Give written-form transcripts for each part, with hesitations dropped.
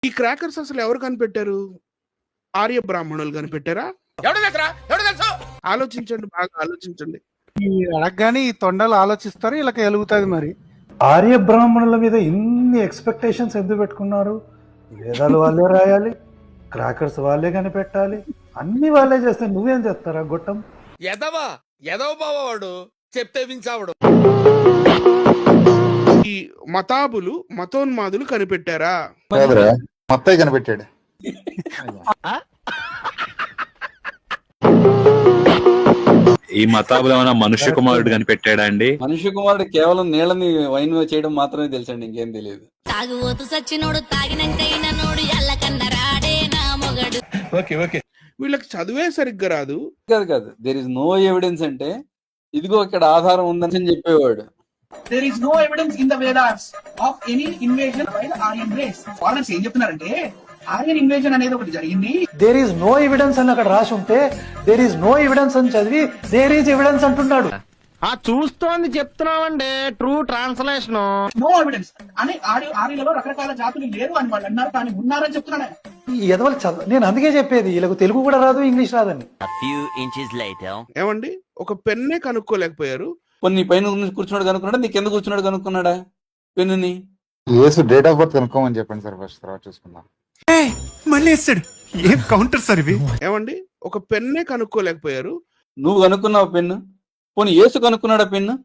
ఈ క్రాకర్స్ అసలు ఎవరు కనిపెట్టారు? ఆర్య బ్రాహ్మణులు కనిపెట్టారా? ఆలోచించండి, బాగా ఆలోచించండి. ఈ అడగగానే ఈ తొండలు ఆలోచిస్తారు, ఇలా ఎలుగుతుంది. మరి ఆర్య బ్రాహ్మణుల మీద ఇన్ని ఎక్స్పెక్టేషన్స్ ఎందుకు పెట్టుకున్నారు? వేదాలు వాళ్ళే రాయాలి, క్రాకర్స్ వాళ్ళే కనిపెట్టాలి, అన్ని వాళ్ళే చేస్తే నువ్వేం చేస్తారా గొట్టం? ఎదవ బావాడు చెప్తే వించావుడు. ఈ మతాబులు, మతోన్మాదులు కనిపెట్టారా? మొత్తం కనిపెట్టాడు. ఈ మతాబులు ఏమైనా మనుష్య కుమారుడు కనిపెట్టాడా అండి? మనుష్య కుమారుడు కేవలం నీళ్ళని వైన్ చేయడం మాత్రమే తెలుసండి, ఇంకేం తెలియదు. తాగుబోతు సచ్చినోడు తాగినంకైన నోడు ఎల్లకన్నరాడే నా మొగడు. వీళ్ళకి చదువే సరిగ్గా రాదు. కాదు, దేర్ ఇస్ నో ఎవిడెన్స్ అంటే ఇదిగో ఇక్కడ ఆధారం ఉందని చెప్పేవాడు. There is no evidence in the Vedas of any invasion by the Aryan race. Foreigners ఏం చెప్తున్నారంటే ఆర్యన్ ఇన్వేజన్ అనేది ఒకటి జరిగింది. దేర్ ఈస్ నో ఎవిడెన్స్ అని అక్కడ రాసి ఉంటే దేర్ ఈస్ నో ఎవిడెన్స్ అని చదివి దేర్ ఈస్ ఎవిడెన్స్ అంటున్నాడు. చూస్తోంది చెప్తున్నామండి, ట్రూ ట్రాన్స్లేషన్. నో ఎవిడెన్స్ అని ఆర్యులలో రకరకాల జాతులు లేరు అని వాళ్ళు అన్నారు, కానీ ఉన్నారని చెప్తున్నాను. ఈ ఎదవలు నేను అందుకే చెప్పేది వీళ్ళకు తెలుగు కూడా రాదు, ఇంగ్లీష్ రాదని. ఏమండి, ఒక పెన్నే కనుక్కోలేకపోయారు. కొన్ని పైన కూర్చున్నాడు కనుక్కున్నాడా, నీ కింద కూర్చున్నాడు కనుక్కున్నాడా పెన్నుని? యేసు డేట్ ఆఫ్ బర్త్ కనుక్కోమని చెప్పండి సార్, ఫస్ట్ తర్వాత చూసుకుందాం. మళ్ళీ వేస్తాడు. ఏం కౌంటర్ సార్ ఇవి? ఏమండి, ఒక పెన్నే కనుక్కోలేకపోయారు. నువ్వు కనుక్కున్నావు పెన్ను? పోనీ యేసు కనుక్కున్నాడా పెన్ను?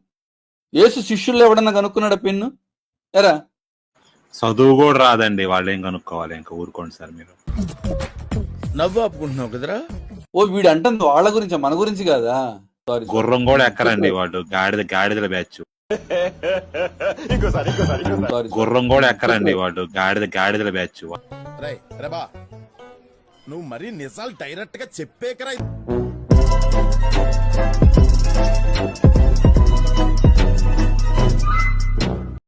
యేసు శిష్యుల్లో ఎవడన్నా కనుక్కున్నాడా పెన్ను? ఎరా చదువు కూడా రాదండి, వాళ్ళు ఏం కనుక్కోవాలి? ఇంకా ఊరుకోండి సార్ మీరు. నవ్వు ఆపుకుంటున్నావు కదరా. ఓ వీడు అంటుంది వాళ్ళ గురించి, మన గురించి కాదా? సారీ. గుర్రం కూడా ఎక్కరండి వాళ్ళు, గాడిదల బ్యాచ్. గుర్రం కూడా ఎక్కరండి వాళ్ళు, గాడిదల బ్యాచ్. నువ్వు మరీ నిజాలు డైరెక్ట్ గా చెప్పేకరా.